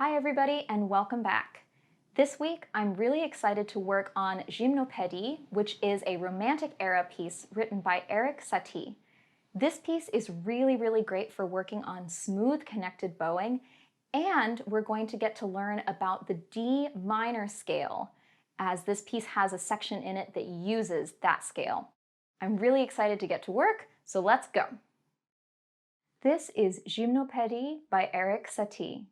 Hi everybody and welcome back. This week I'm really excited to work on Gymnopédie, which is a Romantic era piece written by Erik Satie. This piece is really great for working on smooth connected bowing, and we're going to get to learn about the D minor scale, as this piece has a section in it that uses that scale. I'm really excited to get to work, so let's go. This is Gymnopédie by Erik Satie.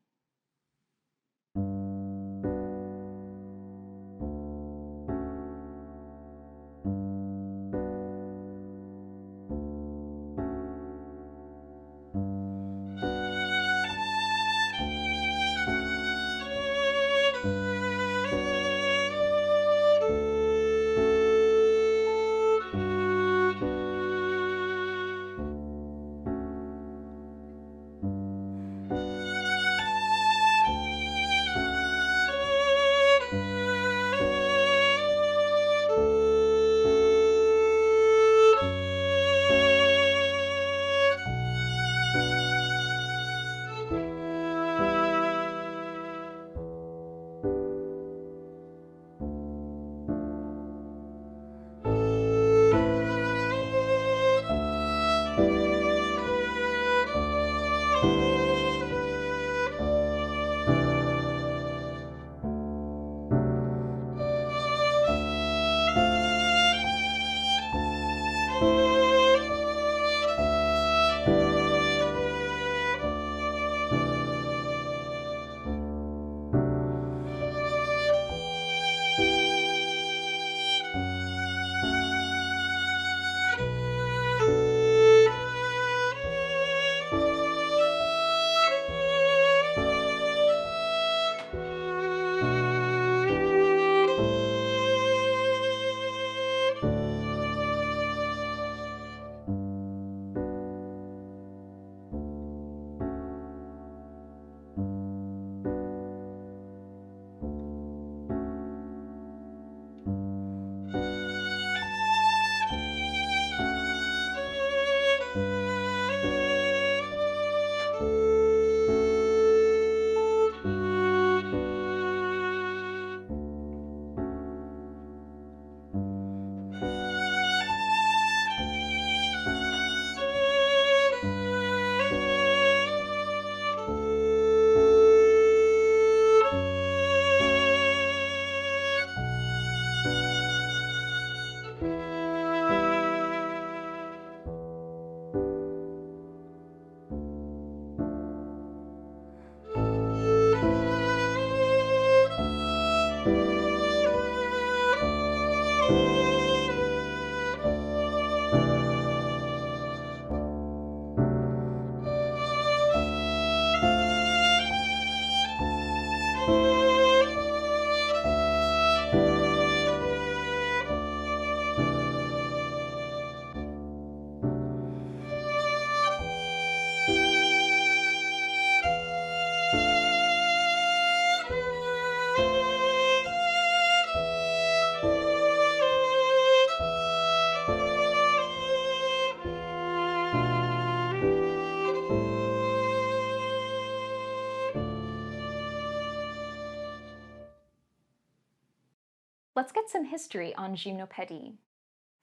Let's get some history on Gymnopédie.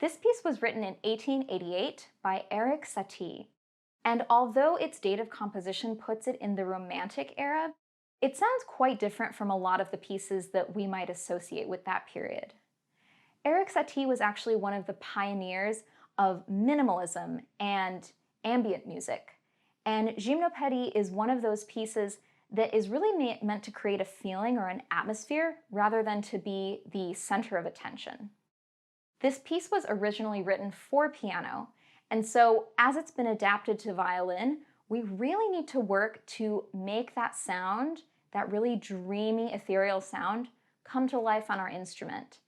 This piece was written in 1888 by Erik Satie, and although its date of composition puts it in the Romantic era, it sounds quite different from a lot of the pieces that we might associate with that period. Erik Satie was actually one of the pioneers of minimalism and ambient music, and Gymnopédie is one of those pieces that is really meant to create a feeling or an atmosphere rather than to be the center of attention. This piece was originally written for piano, and so as it's been adapted to violin, we really need to work to make that sound, that really dreamy, ethereal sound, come to life on our instrument.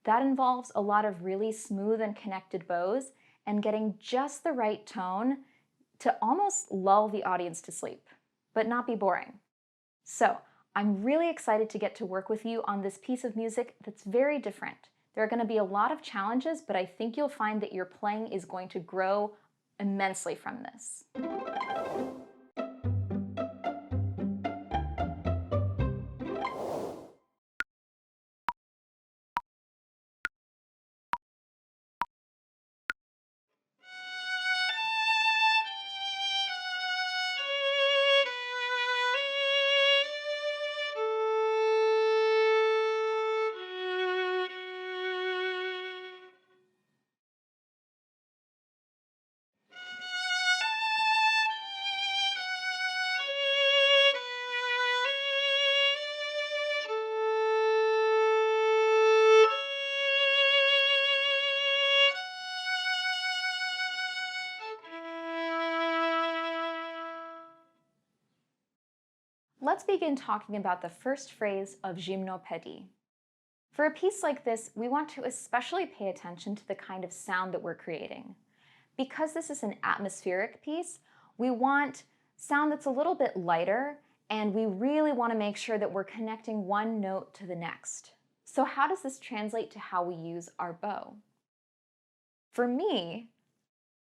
That involves a lot of really smooth and connected bows and getting just the right tone to almost lull the audience to sleep, but not be boring. So I'm really excited to get to work with you on this piece of music that's very different. There are going to be a lot of challenges, but I think you'll find that your playing is going to grow immensely from this. let's begin talking about the first phrase of Gymnopédie. For a piece like this, we want to especially pay attention to the kind of sound that we're creating. Because this is an atmospheric piece, we want sound that's a little bit lighter, and we really want to make sure that we're connecting one note to the next. So how does this translate to how we use our bow? For me,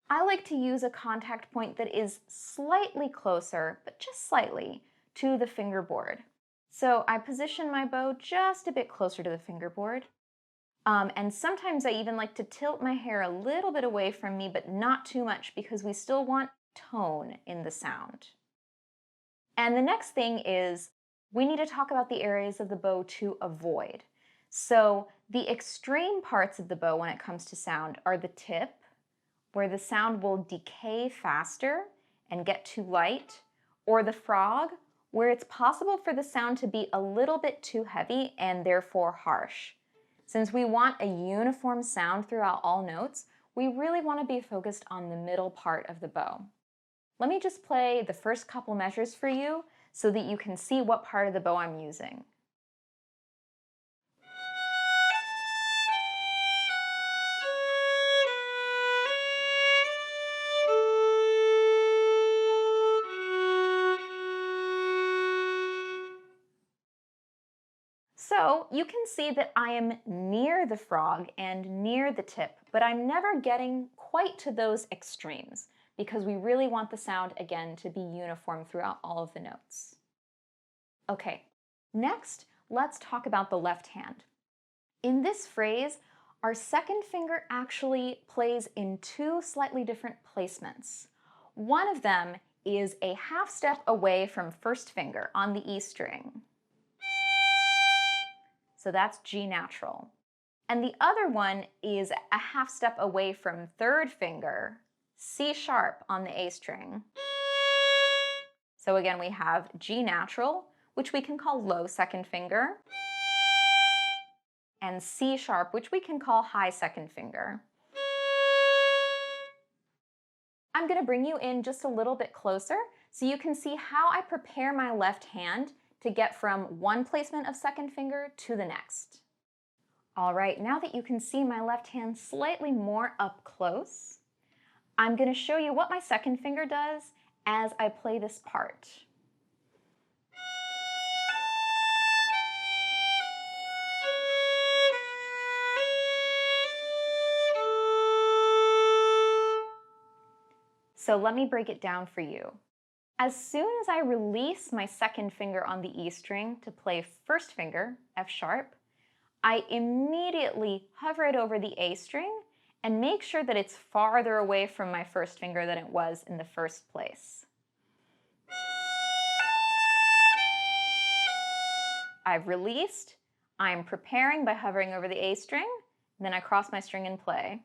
I like to use a contact point that is slightly closer, but just slightly, to the fingerboard. So I position my bow just a bit closer to the fingerboard. And sometimes I even like to tilt my hair a little bit away from me, but not too much because we still want tone in the sound. And the next thing is we need to talk about the areas of the bow to avoid. So the extreme parts of the bow when it comes to sound are the tip, where the sound will decay faster and get too light, or the frog, where it's possible for the sound to be a little bit too heavy and therefore harsh. Since we want a uniform sound throughout all notes, we really want to be focused on the middle part of the bow. Let me just play the first couple measures for you so that you can see what part of the bow I'm using. So you can see that I am near the frog and near the tip, but I'm never getting quite to those extremes because we really want the sound, again, to be uniform throughout all of the notes. Okay, next, let's talk about the left hand. In this phrase, our second finger actually plays in two slightly different placements. One of them is a half step away from first finger on the E string. So that's G natural. And the other one is a half step away from third finger, C sharp on the A string. So again, we have G natural, which we can call low second finger, and C sharp, which we can call high second finger. I'm going to bring you in just a little bit closer so you can see how I prepare my left hand to get from one placement of second finger to the next. All right, now that you can see my left hand slightly more up close, I'm going to show you what my second finger does as I play this part. So let me break it down for you. As soon as I release my second finger on the E string to play first finger, F sharp, I immediately hover it over the A string and make sure that it's farther away from my first finger than it was in the first place. I've released, I'm preparing by hovering over the A string, then I cross my string and play.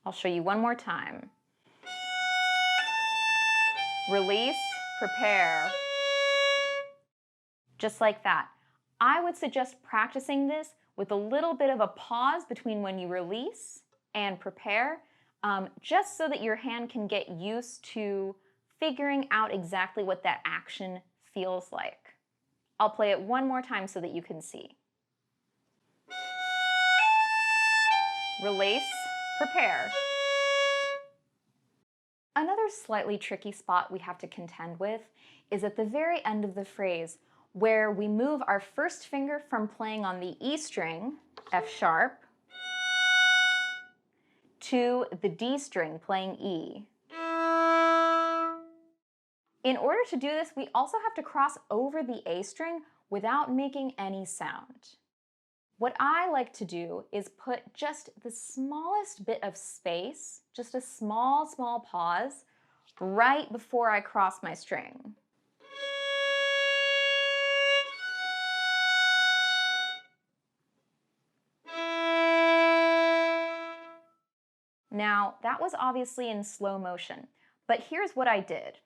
I'll show you one more time. Release, prepare. Just like that. I would suggest practicing this with a little bit of a pause between when you release and prepare, just so that your hand can get used to figuring out exactly what that action feels like. I'll play it one more time so that you can see. Release, prepare. Another slightly tricky spot we have to contend with is at the very end of the phrase, where we move our first finger from playing on the E string, F sharp, to the D string, playing E. In order to do this, we also have to cross over the A string without making any sound. What I like to do is put just the smallest bit of space, just a small pause, right before I cross my string. Now, that was obviously in slow motion, but here's what I did.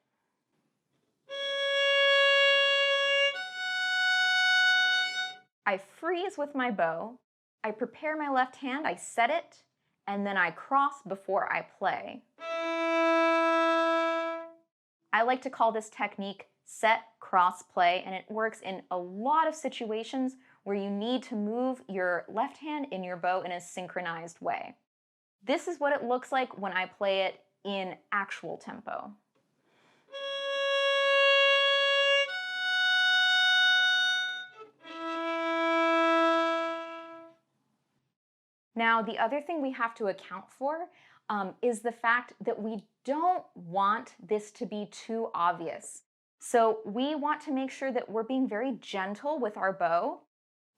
I freeze with my bow, I prepare my left hand, I set it, and then I cross before I play. I like to call this technique set, cross, play, and it works in a lot of situations where you need to move your left hand in your bow in a synchronized way. This is what it looks like when I play it in actual tempo. Now, the other thing we have to account for is the fact that we don't want this to be too obvious. So we want to make sure that we're being very gentle with our bow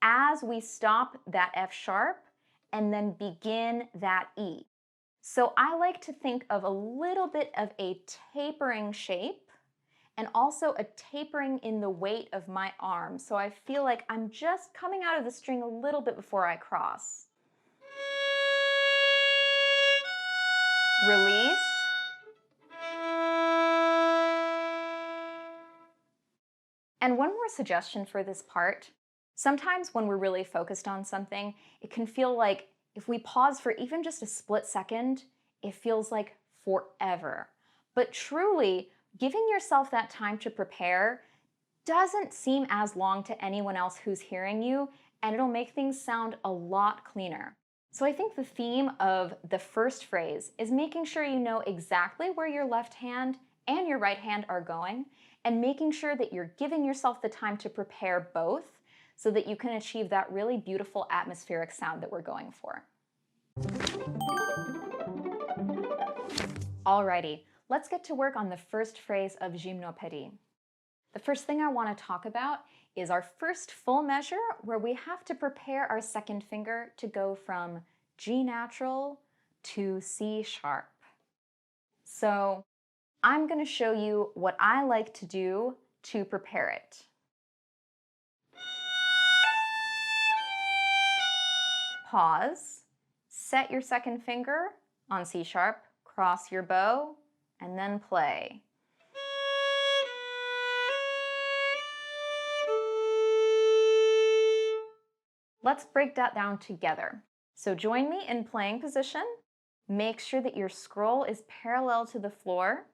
as we stop that F sharp and then begin that E. So I like to think of a little bit of a tapering shape and also a tapering in the weight of my arm. So I feel like I'm just coming out of the string a little bit before I cross. Release. And one more suggestion for this part. Sometimes when we're really focused on something, it can feel like if we pause for even just a split second, it feels like forever. But truly, giving yourself that time to prepare doesn't seem as long to anyone else who's hearing you, and it'll make things sound a lot cleaner. So I think the theme of the first phrase is making sure you know exactly where your left hand and your right hand are going, and making sure that you're giving yourself the time to prepare both so that you can achieve that really beautiful atmospheric sound that we're going for. Alrighty, let's get to work on the first phrase of Gymnopédie. The first thing I want to talk about is our first full measure where we have to prepare our second finger to go from G natural to C sharp. So I'm going to show you what I like to do to prepare it. Pause, set your second finger on C sharp, cross your bow, and then play. Let's break that down together. So join me in playing position. Make sure that your scroll is parallel to the floor,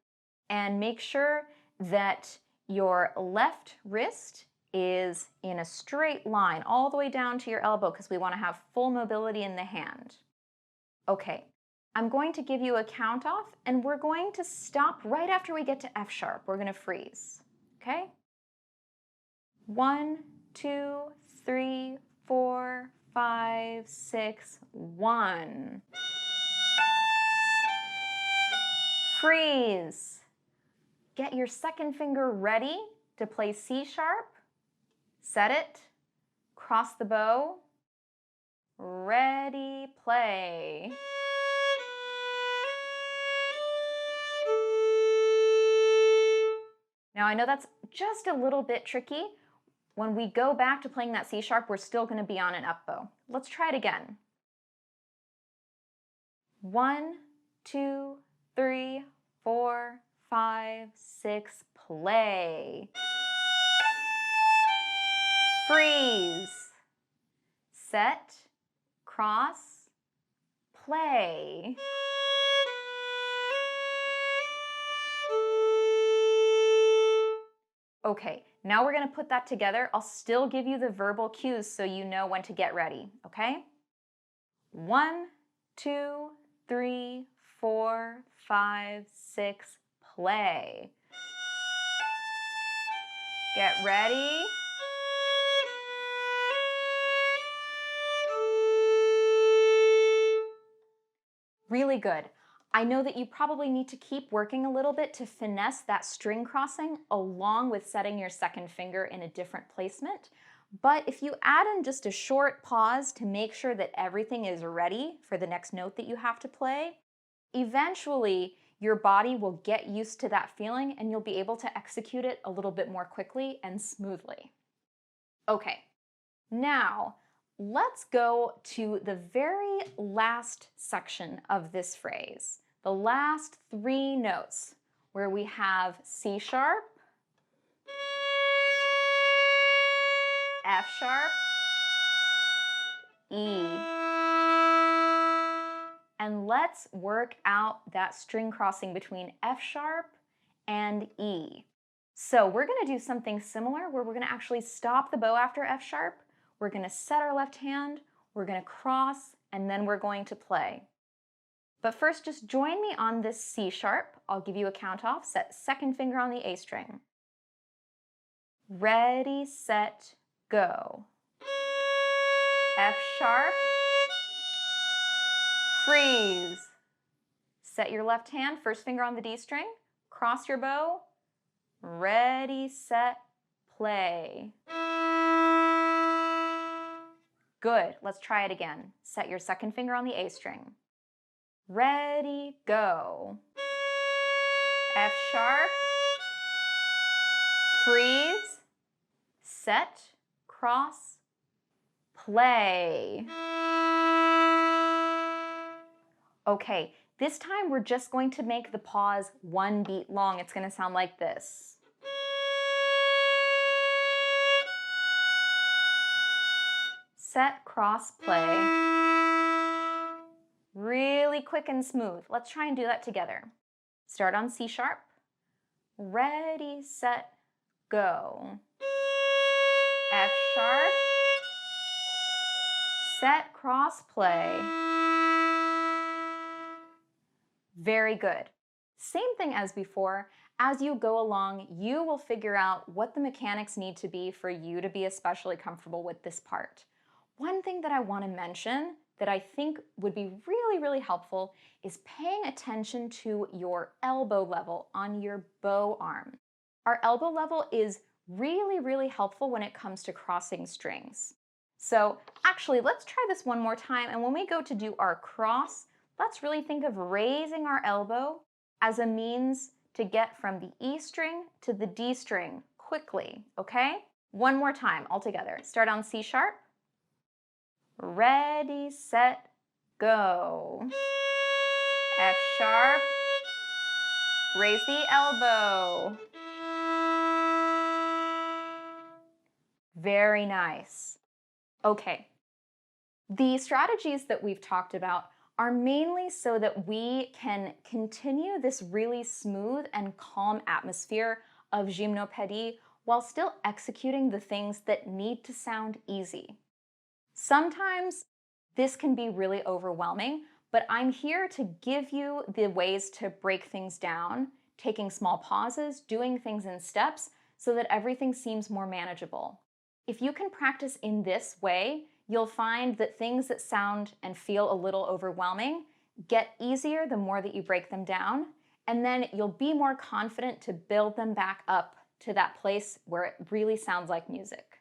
and make sure that your left wrist is in a straight line all the way down to your elbow because we want to have full mobility in the hand. Okay, I'm going to give you a count off and we're going to stop right after we get to F sharp. We're going to freeze, okay? 1, 2, 3, 4, 5, 6, 1. Freeze. Get your second finger ready to play C sharp. Set it. Cross the bow. Ready, play. Now I know that's just a little bit tricky. When we go back to playing that C sharp, we're still going to be on an up bow. Let's try it again. 1, 2, 3, 4, 5, 6, play. Freeze. Set, cross, play. Okay, now we're going to put that together. I'll still give you the verbal cues so you know when to get ready, okay? 1, 2, 3, 4, 5, 6, play. Get ready. Really good. I know that you probably need to keep working a little bit to finesse that string crossing along with setting your second finger in a different placement. But if you add in just a short pause to make sure that everything is ready for the next note that you have to play, eventually your body will get used to that feeling and you'll be able to execute it a little bit more quickly and smoothly. Okay, now let's go to the very last section of this phrase, the last 3 notes, where we have C sharp, F sharp, E. And let's work out that string crossing between F sharp and E. So we're going to do something similar where we're going to actually stop the bow after F sharp. We're going to set our left hand, we're going to cross, and then we're going to play. But first, just join me on this C sharp. I'll give you a count off. Set second finger on the A string. Ready, set, go. F sharp. Freeze. Set your left hand, first finger on the D string. Cross your bow. Ready, set, play. Good. Let's try it again. Set your second finger on the A string. Ready, go. F sharp. Freeze. Set, cross, play. Okay, this time we're just going to make the pause one beat long. It's going to sound like this. Set, cross, play. Really quick and smooth. Let's try and do that together. Start on C sharp. Ready, set, go. F sharp. Set, cross, play. Very good. Same thing as before. As you go along, you will figure out what the mechanics need to be for you to be especially comfortable with this part. One thing that I want to mention that I think would be really helpful is paying attention to your elbow level on your bow arm. Our elbow level is really helpful when it comes to crossing strings. So actually, let's try this one more time, and when we go to do our cross, let's really think of raising our elbow as a means to get from the E string to the D string quickly, okay? One more time all together. Start on C sharp. Ready, set, go. F sharp. Raise the elbow. Very nice. Okay. The strategies that we've talked about are mainly so that we can continue this really smooth and calm atmosphere of Gymnopédie while still executing the things that need to sound easy. Sometimes this can be really overwhelming, but I'm here to give you the ways to break things down, taking small pauses, doing things in steps so that everything seems more manageable. If you can practice in this way, you'll find that things that sound and feel a little overwhelming get easier the more that you break them down, and then you'll be more confident to build them back up to that place where it really sounds like music.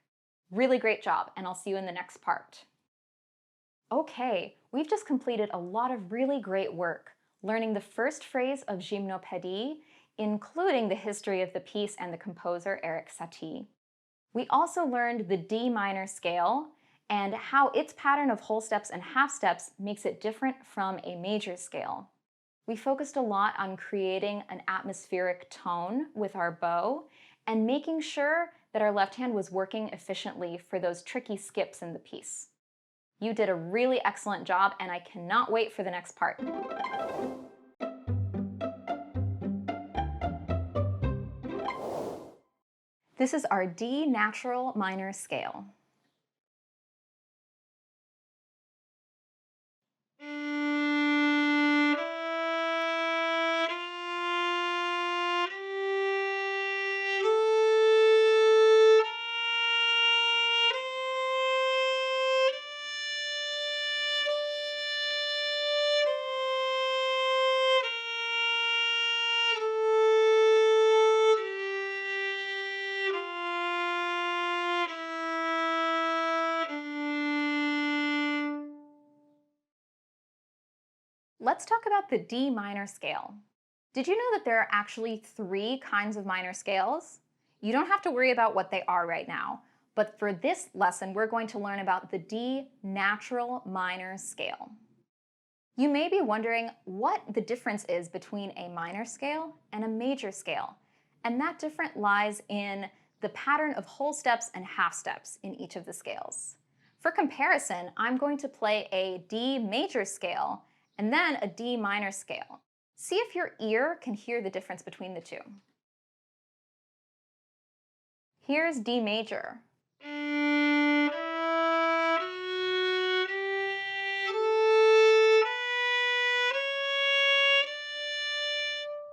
Really great job, and I'll see you in the next part. Okay, we've just completed a lot of really great work, learning the first phrase of Gymnopédie, including the history of the piece and the composer Erik Satie. We also learned the D minor scale and how its pattern of whole steps and half steps makes it different from a major scale. We focused a lot on creating an atmospheric tone with our bow and making sure that our left hand was working efficiently for those tricky skips in the piece. You did a really excellent job, and I cannot wait for the next part. This is our D natural minor scale. Let's talk about the D minor scale. Did you know that there are actually 3 kinds of minor scales? You don't have to worry about what they are right now, but for this lesson, we're going to learn about the D natural minor scale. You may be wondering what the difference is between a minor scale and a major scale, and that difference lies in the pattern of whole steps and half steps in each of the scales. For comparison, I'm going to play a D major scale and then a D minor scale. See if your ear can hear the difference between the two. Here's D major.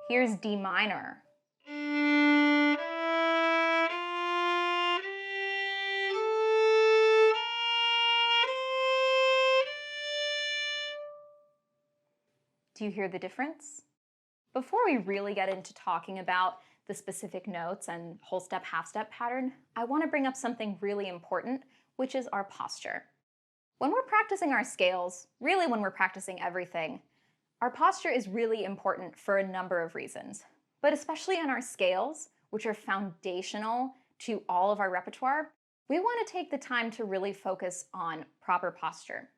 Here's D minor. Do you hear the difference? Before we really get into talking about the specific notes and whole step, half step pattern, I want to bring up something really important, which is our posture. When we're practicing our scales, really when we're practicing everything, our posture is really important for a number of reasons. But especially on our scales, which are foundational to all of our repertoire, we want to take the time to really focus on proper posture.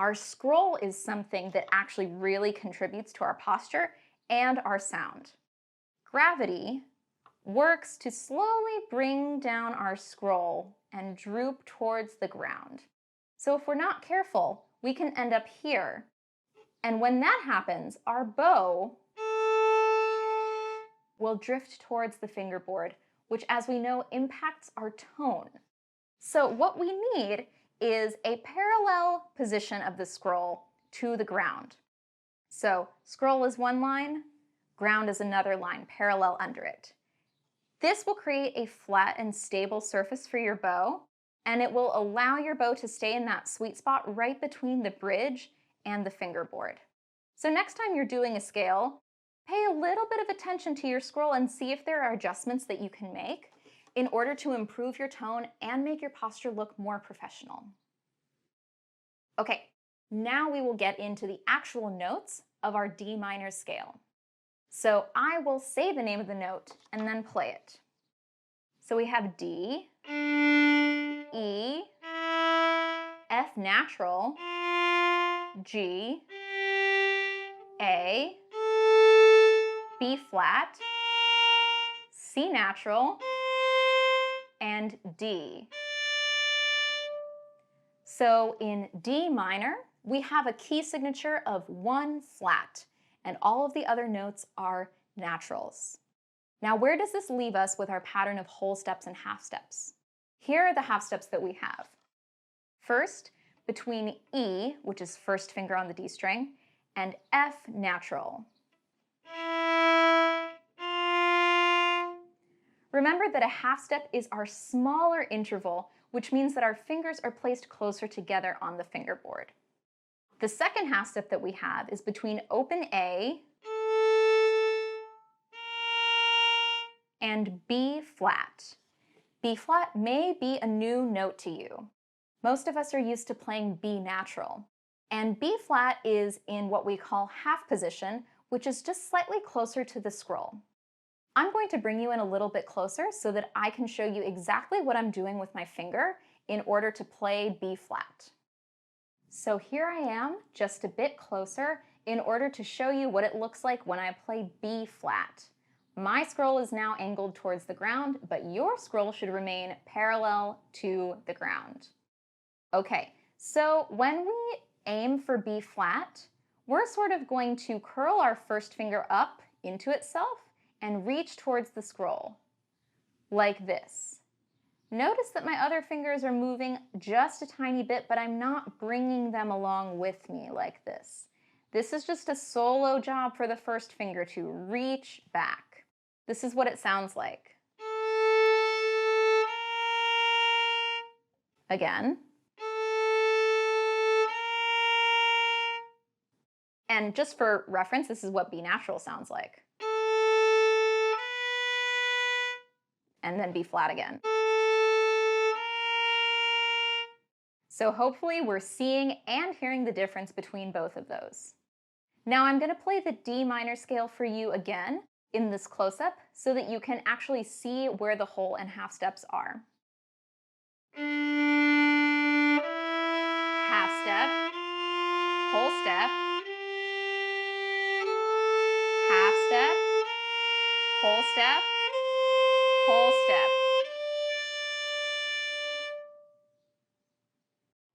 Our scroll is something that actually really contributes to our posture and our sound. Gravity works to slowly bring down our scroll and droop towards the ground. So if we're not careful, we can end up here. And when that happens, our bow will drift towards the fingerboard, which, as we know, impacts our tone. So what we need is a parallel position of the scroll to the ground. So scroll is one line, ground is another line, parallel under it. This will create a flat and stable surface for your bow, and it will allow your bow to stay in that sweet spot right between the bridge and the fingerboard. So next time you're doing a scale, pay a little bit of attention to your scroll and see if there are adjustments that you can make in order to improve your tone and make your posture look more professional. Okay, now we will get into the actual notes of our D minor scale. So I will say the name of the note and then play it. So we have D, E, F natural, G, A, B flat, C natural, and D. So in D minor, we have a key signature of 1 flat, and all of the other notes are naturals. Now, where does this leave us with our pattern of whole steps and half steps? Here are the half steps that we have. First, between E, which is first finger on the D string, and F natural. Remember that a half step is our smaller interval, which means that our fingers are placed closer together on the fingerboard. The second half step that we have is between open A and B flat. B flat may be a new note to you. Most of us are used to playing B natural, and B flat is in what we call half position, which is just slightly closer to the scroll. I'm going to bring you in a little bit closer so that I can show you exactly what I'm doing with my finger in order to play B flat. So here I am, just a bit closer, in order to show you what it looks like when I play B flat. My scroll is now angled towards the ground, but your scroll should remain parallel to the ground. Okay, so when we aim for B flat, we're sort of going to curl our first finger up into itself and reach towards the scroll, like this. Notice that my other fingers are moving just a tiny bit, but I'm not bringing them along with me like this. This is just a solo job for the first finger to reach back. This is what it sounds like. Again. And just for reference, this is what B natural sounds like. And then B flat again. So hopefully we're seeing and hearing the difference between both of those. Now I'm going to play the D minor scale for you again in this close-up so that you can actually see where the whole and half steps are. Half step, whole step, half step, whole step, whole step.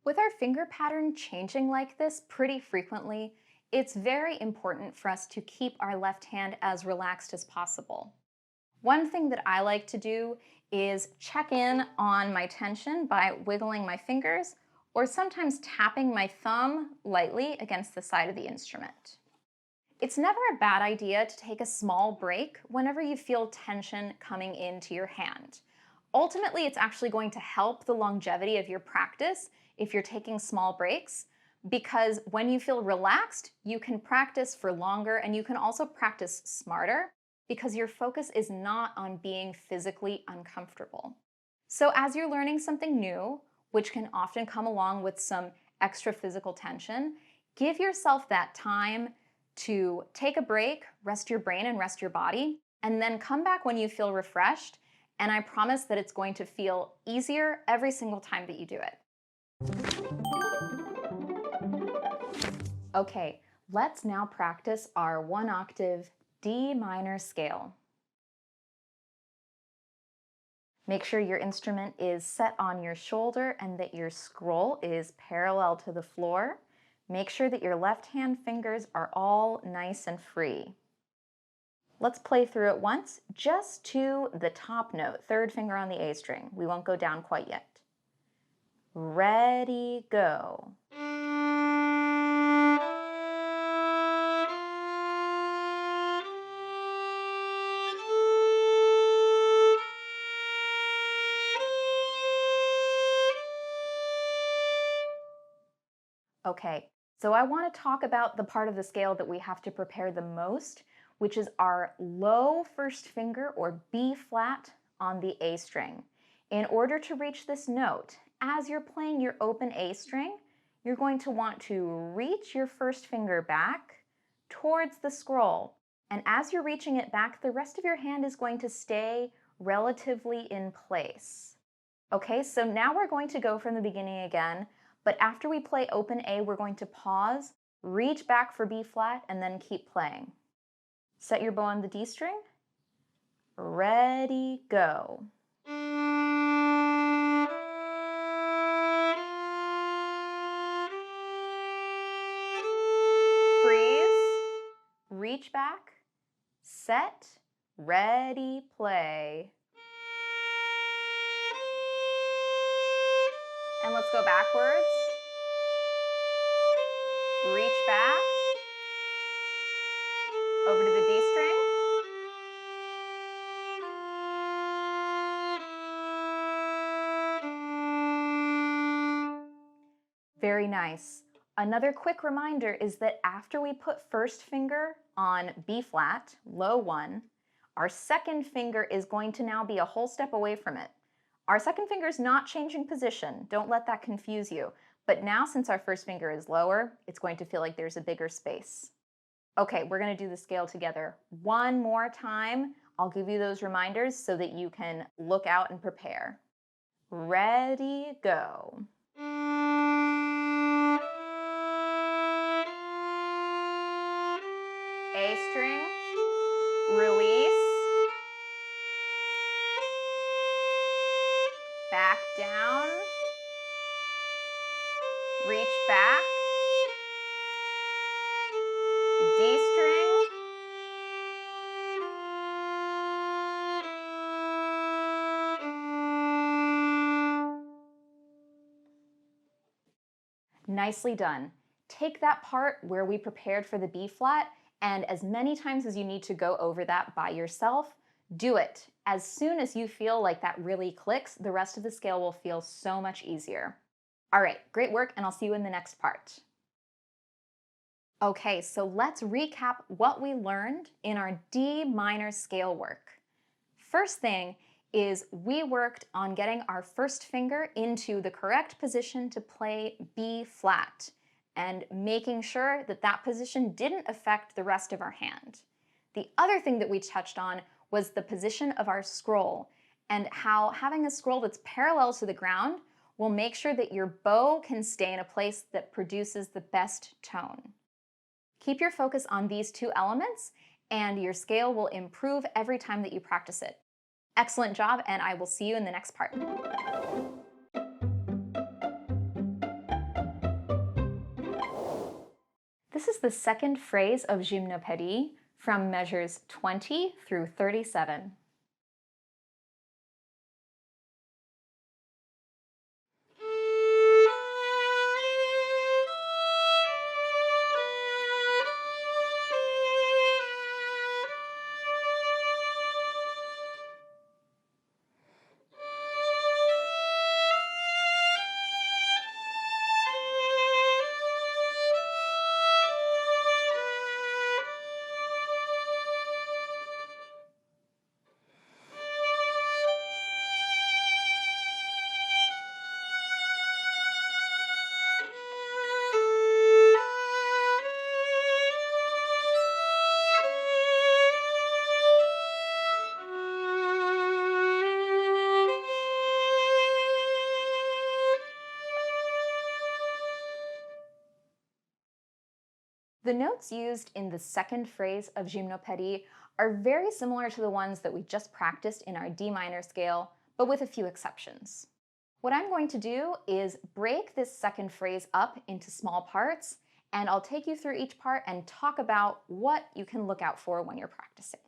With our finger pattern changing like this pretty frequently, it's very important for us to keep our left hand as relaxed as possible. One thing that I like to do is check in on my tension by wiggling my fingers or sometimes tapping my thumb lightly against the side of the instrument. It's never a bad idea to take a small break whenever you feel tension coming into your hand. Ultimately, it's actually going to help the longevity of your practice if you're taking small breaks, because when you feel relaxed, you can practice for longer and you can also practice smarter because your focus is not on being physically uncomfortable. So as you're learning something new, which can often come along with some extra physical tension, give yourself that time to take a break, rest your brain and rest your body, and then come back when you feel refreshed, and I promise that it's going to feel easier every single time that you do it. Okay, let's now practice our 1-octave D minor scale. Make sure your instrument is set on your shoulder and that your scroll is parallel to the floor. Make sure that your left hand fingers are all nice and free. Let's play through it once, just to the top note, third finger on the A string. We won't go down quite yet. Ready, go. Okay, so I want to talk about the part of the scale that we have to prepare the most, which is our low first finger, or B flat, on the A string. In order to reach this note, as you're playing your open A string, you're going to want to reach your first finger back towards the scroll. And as you're reaching it back, the rest of your hand is going to stay relatively in place. Okay, so now we're going to go from the beginning again. But after we play open A, we're going to pause, reach back for B flat, and then keep playing. Set your bow on the D string. Ready, go. Freeze, reach back, set, ready, play. And let's go backwards. Reach back. Over to the D string. Very nice. Another quick reminder is that after we put first finger on B flat, low 1, our second finger is going to now be a whole step away from it. Our second finger is not changing position. Don't let that confuse you. But now, since our first finger is lower, it's going to feel like there's a bigger space. Okay, we're going to do the scale together one more time. I'll give you those reminders so that you can look out and prepare. Ready, go. A string, release, back down, reach back, D string, nicely done. Take that part where we prepared for the B flat, and as many times as you need to go over that by yourself, do it. As soon as you feel like that really clicks, the rest of the scale will feel so much easier. All right, great work, and I'll see you in the next part. Okay, so let's recap what we learned in our D minor scale work. First thing is we worked on getting our first finger into the correct position to play B flat, and making sure that that position didn't affect the rest of our hand. The other thing that we touched on was the position of our scroll, and how having a scroll that's parallel to the ground will make sure that your bow can stay in a place that produces the best tone. Keep your focus on these two elements, and your scale will improve every time that you practice it. Excellent job, and I will see you in the next part. This is the second phrase of Gymnopédie from measures 20 through 37. The notes used in the second phrase of Gymnopédie are very similar to the ones that we just practiced in our D minor scale, but with a few exceptions. What I'm going to do is break this second phrase up into small parts, and I'll take you through each part and talk about what you can look out for when you're practicing.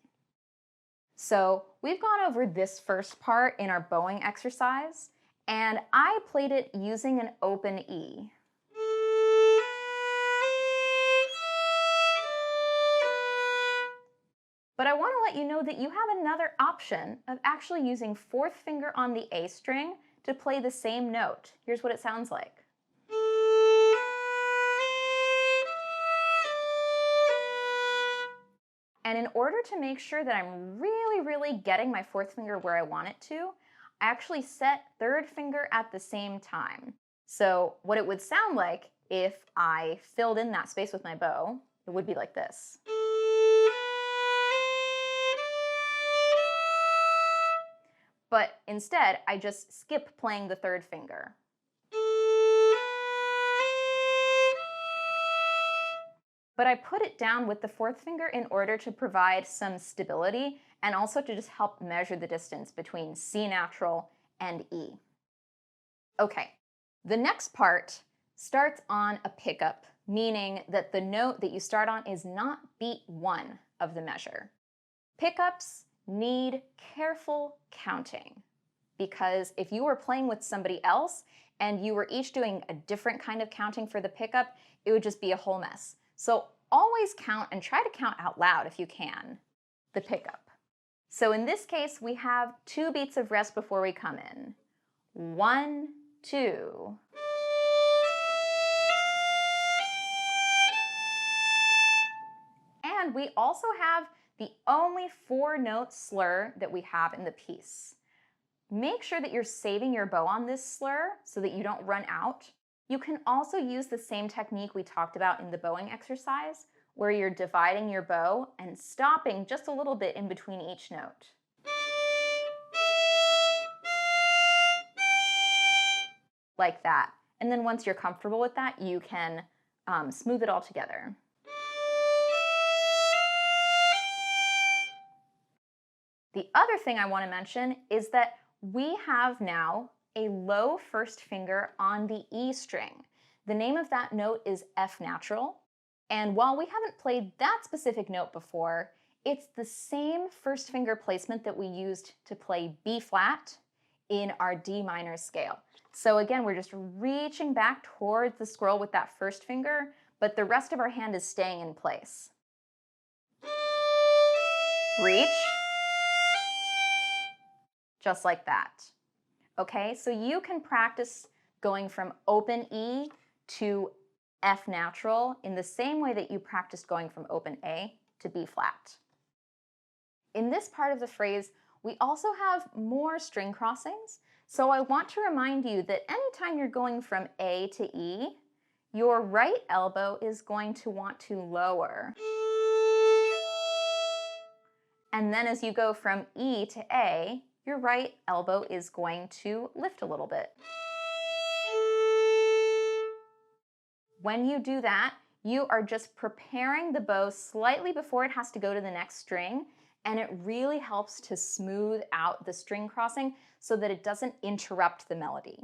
So we've gone over this first part in our bowing exercise, and I played it using an open E. But I want to let you know that you have another option of actually using fourth finger on the A string to play the same note. Here's what it sounds like. And in order to make sure that I'm really getting my fourth finger where I want it to, I actually set third finger at the same time. So what it would sound like if I filled in that space with my bow, it would be like this. But instead, I just skip playing the third finger. But I put it down with the fourth finger in order to provide some stability and also to just help measure the distance between C natural and E. Okay, the next part starts on a pickup, meaning that the note that you start on is not beat 1 of the measure. Pickups need careful counting, because if you were playing with somebody else and you were each doing a different kind of counting for the pickup, it would just be a whole mess. So always count, and try to count out loud if you can, the pickup. So in this case, we have 2 beats of rest before we come in. 1, 2. And we also have the only 4-note slur that we have in the piece. Make sure that you're saving your bow on this slur so that you don't run out. You can also use the same technique we talked about in the bowing exercise, where you're dividing your bow and stopping just a little bit in between each note. Like that. And then once you're comfortable with that, you can smooth it all together. The other thing I want to mention is that we have now a low first finger on the E string. The name of that note is F natural, and while we haven't played that specific note before, it's the same first finger placement that we used to play B flat in our D minor scale. So again, we're just reaching back towards the scroll with that first finger, but the rest of our hand is staying in place. Reach. Just like that. Okay, so you can practice going from open E to F natural in the same way that you practiced going from open A to B flat. In this part of the phrase, we also have more string crossings, so I want to remind you that anytime you're going from A to E, your right elbow is going to want to lower. And then as you go from E to A, your right elbow is going to lift a little bit. When you do that, you are just preparing the bow slightly before it has to go to the next string, and it really helps to smooth out the string crossing so that it doesn't interrupt the melody.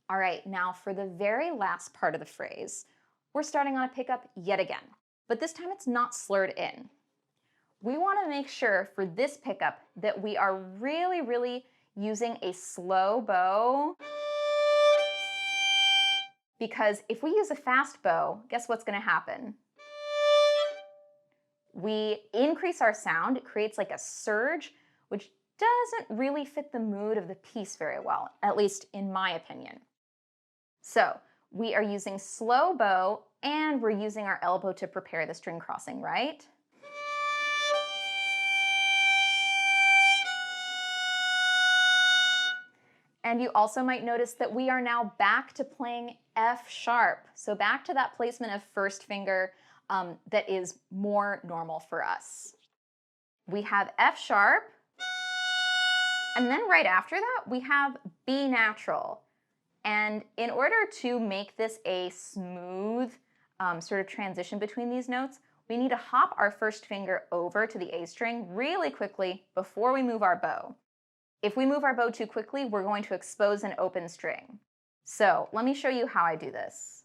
All right, now for the very last part of the phrase, we're starting on a pickup yet again, but this time it's not slurred in. We want to make sure for this pickup that we are really using a slow bow, because if we use a fast bow, guess what's going to happen? We increase our sound, it creates like a surge, which doesn't really fit the mood of the piece very well, at least in my opinion. So we are using slow bow and we're using our elbow to prepare the string crossing, right? And you also might notice that we are now back to playing F sharp. So back to that placement of first finger that is more normal for us. We have F sharp, and then right after that, we have B natural. And in order to make this a smooth sort of transition between these notes, we need to hop our first finger over to the A string really quickly before we move our bow. If we move our bow too quickly, we're going to expose an open string. So let me show you how I do this.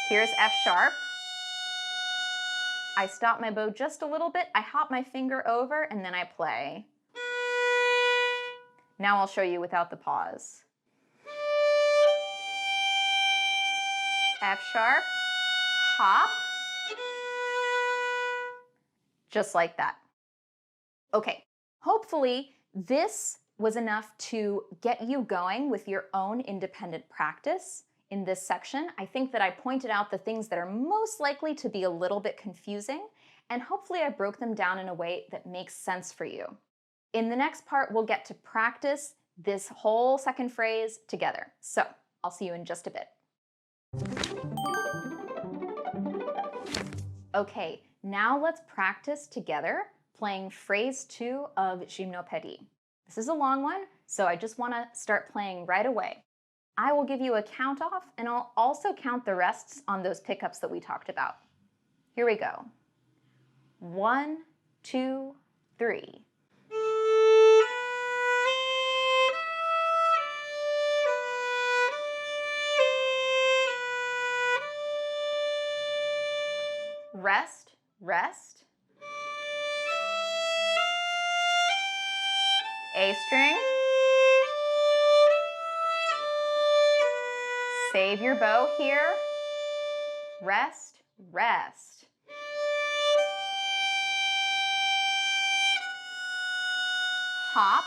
Here's F sharp. I stop my bow just a little bit, I hop my finger over, and then I play. Now I'll show you without the pause. F sharp, hop, just like that. Okay, hopefully this was enough to get you going with your own independent practice in this section. I think that I pointed out the things that are most likely to be a little bit confusing, and hopefully I broke them down in a way that makes sense for you. In the next part, we'll get to practice this whole second phrase together. So I'll see you in just a bit. Okay, now let's practice together playing phrase 2 of Gymnopédie. This is a long one, so I just want to start playing right away. I will give you a count off, and I'll also count the rests on those pickups that we talked about. Here we go. 1, 2, 3. Rest, rest. A string. Save your bow here. Rest, rest. Hop.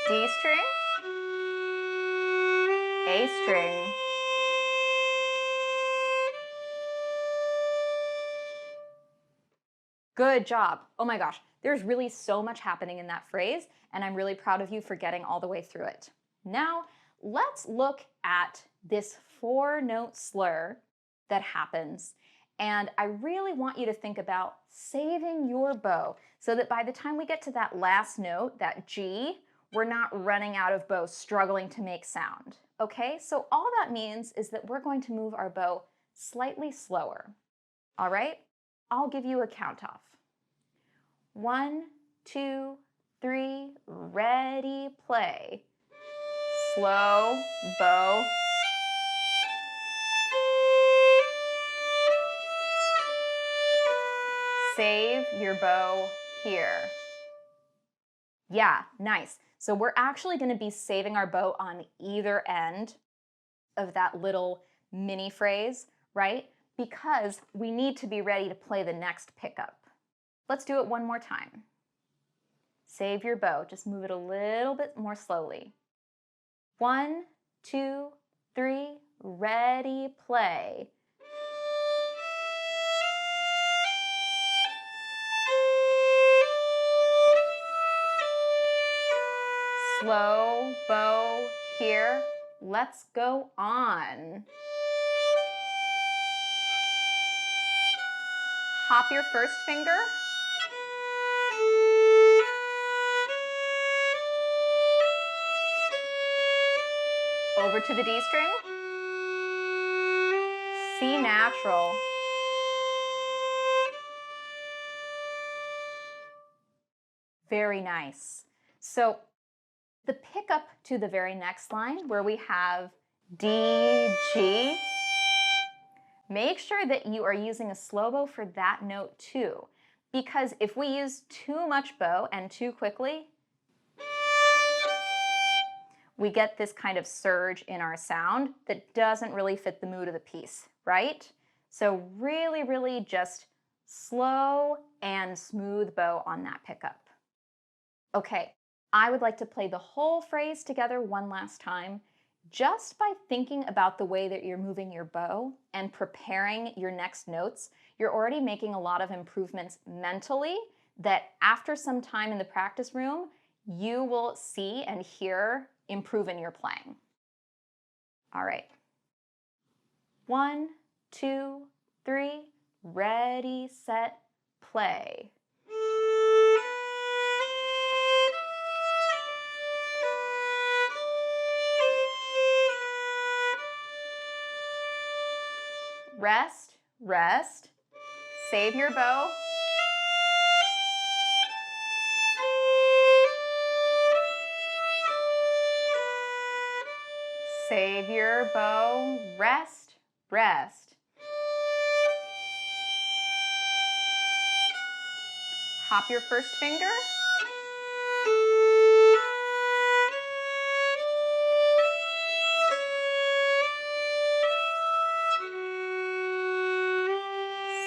D string. A string. Good job. Oh my gosh, there's really so much happening in that phrase, and I'm really proud of you for getting all the way through it. Now, let's look at this 4-note slur that happens, and I really want you to think about saving your bow so that by the time we get to that last note, that G, we're not running out of bow struggling to make sound. Okay, so all that means is that we're going to move our bow slightly slower. All right, I'll give you a count off. 1, 2, 3, ready, play. Slow, bow. Save your bow here. Yeah, nice. So we're actually going to be saving our bow on either end of that little mini phrase, right? Because we need to be ready to play the next pickup. Let's do it one more time. Save your bow, just move it a little bit more slowly. 1, 2, 3, ready, play. Slow, bow, here. Let's go on. Hop your first finger. Over to the D string. C natural. Very nice. So the pickup to the very next line where we have D, G, make sure that you are using a slow bow for that note too, because if we use too much bow and too quickly, we get this kind of surge in our sound that doesn't really fit the mood of the piece, right? So really, really just slow and smooth bow on that pickup. Okay, I would like to play the whole phrase together one last time. Just by thinking about the way that you're moving your bow and preparing your next notes, you're already making a lot of improvements mentally that after some time in the practice room, you will see and hear improve in your playing. All right. 1, 2, 3, ready, set, play. rest, rest, save your bow. Save your bow, rest, rest. Hop your first finger.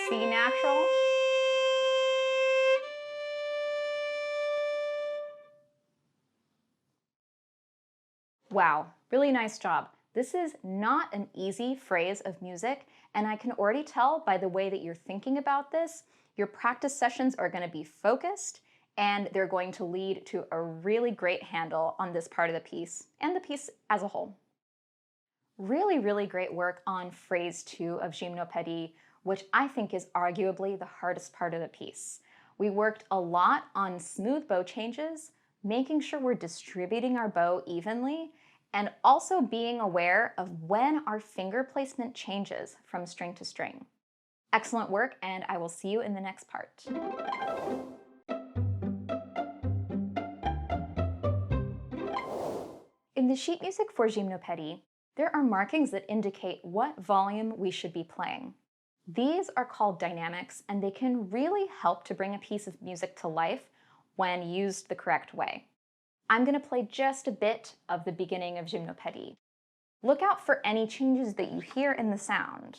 C natural. Wow, really nice job. This is not an easy phrase of music, and I can already tell by the way that you're thinking about this, your practice sessions are going to be focused, and they're going to lead to a really great handle on this part of the piece, and the piece as a whole. Really, really great work on phrase 2 of Gymnopédie, which I think is arguably the hardest part of the piece. We worked a lot on smooth bow changes, making sure we're distributing our bow evenly, and also being aware of when our finger placement changes from string to string. Excellent work, and I will see you in the next part. In the sheet music for Gymnopédie, there are markings that indicate what volume we should be playing. These are called dynamics, and they can really help to bring a piece of music to life when used the correct way. I'm going to play just a bit of the beginning of Gymnopédie. Look out for any changes that you hear in the sound.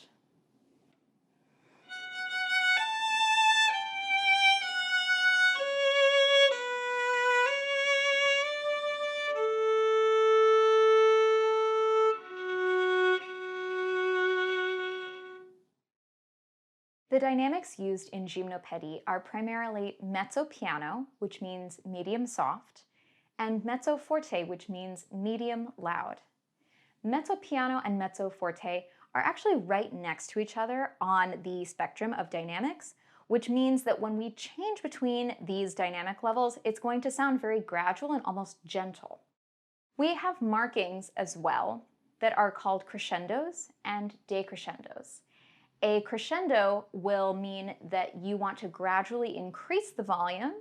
The dynamics used in Gymnopédie are primarily mezzo piano, which means medium soft, and mezzo forte, which means medium loud. Mezzo piano and mezzo forte are actually right next to each other on the spectrum of dynamics, which means that when we change between these dynamic levels, it's going to sound very gradual and almost gentle. We have markings as well that are called crescendos and decrescendos. A crescendo will mean that you want to gradually increase the volume,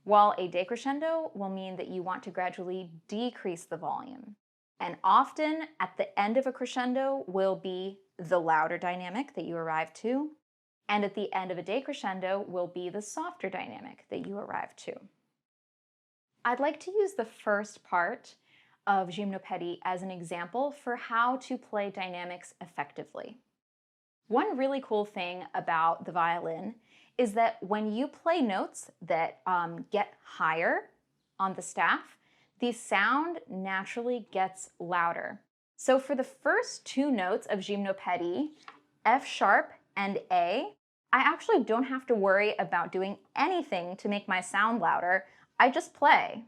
while a decrescendo will mean that you want to gradually decrease the volume. And often at the end of a crescendo will be the louder dynamic that you arrive to, and at the end of a decrescendo will be the softer dynamic that you arrive to. I'd like to use the first part of Gymnopédie as an example for how to play dynamics effectively. One really cool thing about the violin is that when you play notes that get higher on the staff, the sound naturally gets louder. So for the first two notes of Gymnopédie, F sharp and A, I actually don't have to worry about doing anything to make my sound louder. I just play.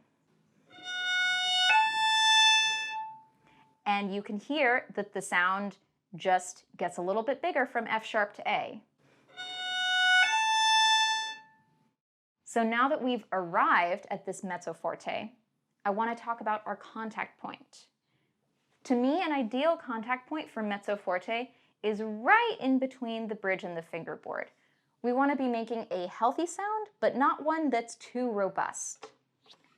And you can hear that the sound just gets a little bit bigger from F sharp to A. So now that we've arrived at this mezzo forte, I want to talk about our contact point. To me, an ideal contact point for mezzo forte is right in between the bridge and the fingerboard. We want to be making a healthy sound, but not one that's too robust.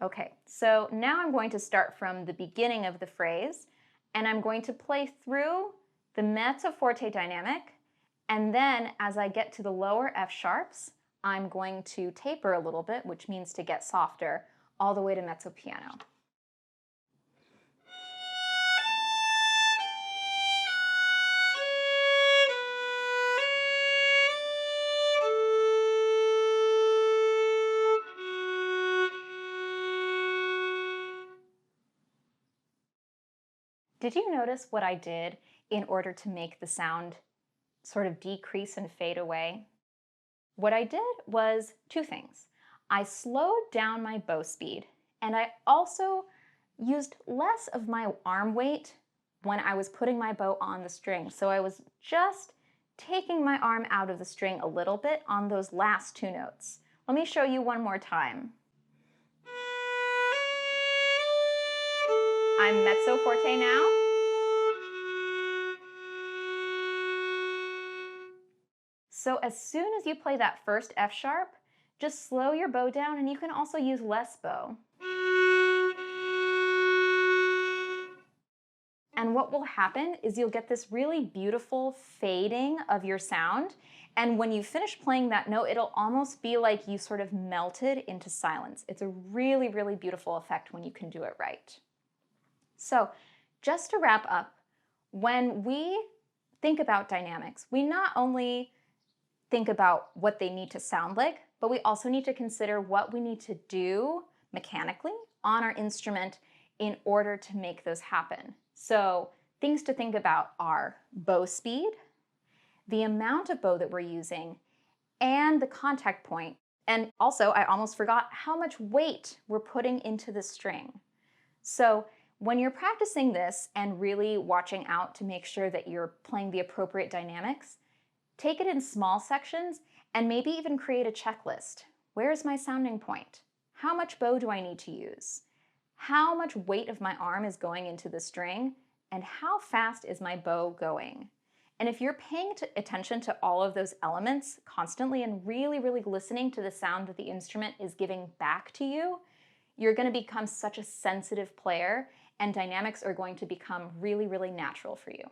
Okay, so now I'm going to start from the beginning of the phrase, and I'm going to play through the mezzo forte dynamic, and then as I get to the lower F sharps, I'm going to taper a little bit, which means to get softer, all the way to mezzo piano. Did you notice what I did in order to make the sound sort of decrease and fade away? What I did was two things. I slowed down my bow speed, and I also used less of my arm weight when I was putting my bow on the string. So I was just taking my arm out of the string a little bit on those last two notes. Let me show you one more time. I'm mezzo forte now. So as soon as you play that first F sharp, just slow your bow down, and you can also use less bow. And what will happen is you'll get this really beautiful fading of your sound. And when you finish playing that note, it'll almost be like you sort of melted into silence. It's a really, really beautiful effect when you can do it right. So just to wrap up, when we think about dynamics, we not only think about what they need to sound like, but we also need to consider what we need to do mechanically on our instrument in order to make those happen. So things to think about are bow speed, the amount of bow that we're using, and the contact point. And also, I almost forgot how much weight we're putting into the string. So when you're practicing this and really watching out to make sure that you're playing the appropriate dynamics, take it in small sections and maybe even create a checklist. Where's my sounding point? How much bow do I need to use? How much weight of my arm is going into the string? And how fast is my bow going? And if you're paying attention to all of those elements constantly and really, really listening to the sound that the instrument is giving back to you, you're going to become such a sensitive player, and dynamics are going to become really, really natural for you.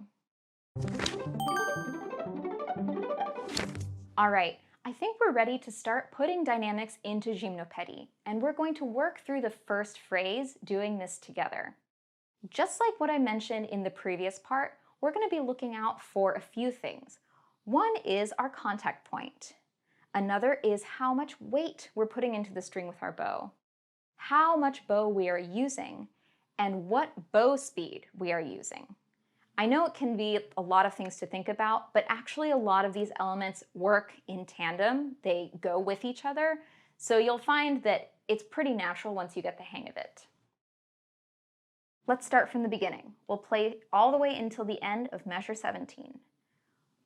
All right, I think we're ready to start putting dynamics into Gymnopédie, and we're going to work through the first phrase doing this together. Just like what I mentioned in the previous part, we're going to be looking out for a few things. One is our contact point. Another is how much weight we're putting into the string with our bow, how much bow we are using, and what bow speed we are using. I know it can be a lot of things to think about, but actually a lot of these elements work in tandem. They go with each other, so you'll find that it's pretty natural once you get the hang of it. Let's start from the beginning. We'll play all the way until the end of measure 17.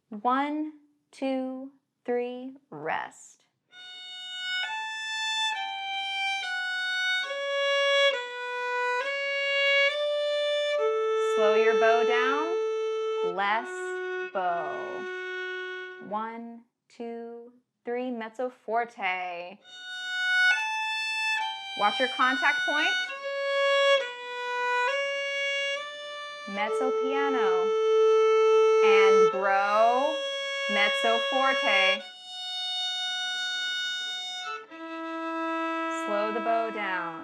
1, 2, 3, rest. Slow your bow down, less bow. 1, 2, 3, mezzo forte. Watch your contact point. Mezzo piano. And grow, mezzo forte. Slow the bow down.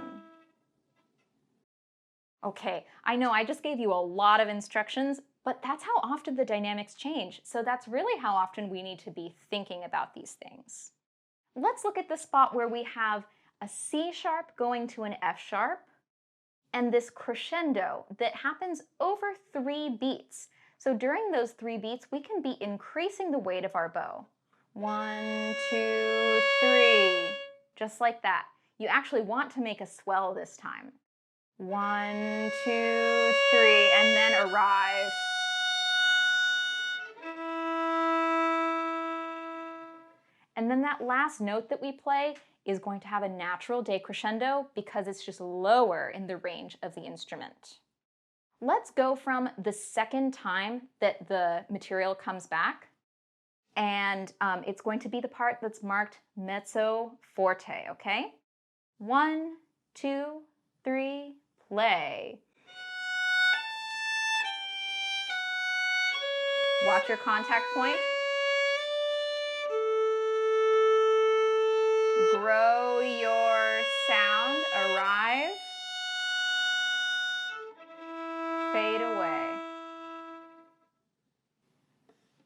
Okay, I know I just gave you a lot of instructions, but that's how often the dynamics change. So that's really how often we need to be thinking about these things. Let's look at the spot where we have a C sharp going to an F sharp, and this crescendo that happens over 3 beats. So during those 3 beats, we can be increasing the weight of our bow. 1, 2, 3, just like that. You actually want to make a swell this time. 1, 2, 3, and then arrive. And then that last note that we play is going to have a natural decrescendo because it's just lower in the range of the instrument. Let's go from the second time that the material comes back, and it's going to be the part that's marked mezzo forte, okay? 1, 2, 3, play. Watch your contact point. Grow your sound, arrive, fade away.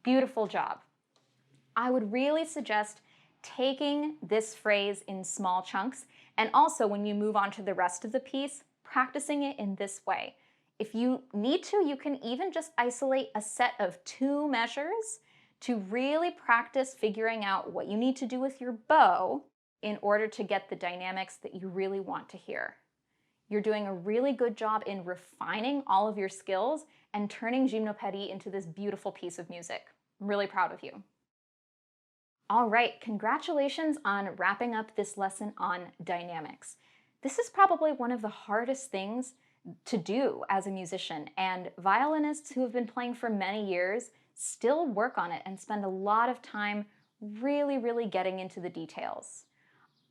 Beautiful job. I would really suggest taking this phrase in small chunks, and also when you move on to the rest of the piece, practicing it in this way. If you need to, you can even just isolate a set of 2 measures to really practice figuring out what you need to do with your bow in order to get the dynamics that you really want to hear. You're doing a really good job in refining all of your skills and turning Gymnopédie into this beautiful piece of music. I'm really proud of you. All right, congratulations on wrapping up this lesson on dynamics. This is probably one of the hardest things to do as a musician, and violinists who have been playing for many years still work on it and spend a lot of time really getting into the details.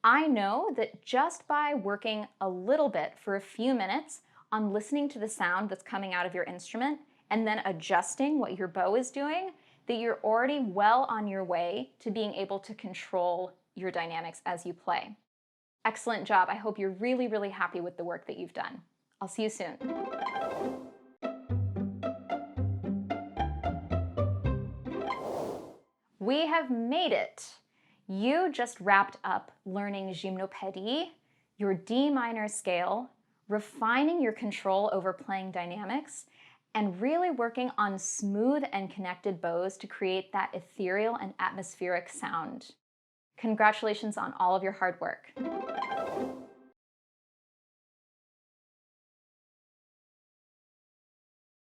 I know that just by working a little bit for a few minutes on listening to the sound that's coming out of your instrument and then adjusting what your bow is doing, that you're already well on your way to being able to control your dynamics as you play. Excellent job. I hope you're really happy with the work that you've done. I'll see you soon. We have made it. You just wrapped up learning Gymnopédie, your D minor scale, refining your control over playing dynamics, and really working on smooth and connected bows to create that ethereal and atmospheric sound. Congratulations on all of your hard work.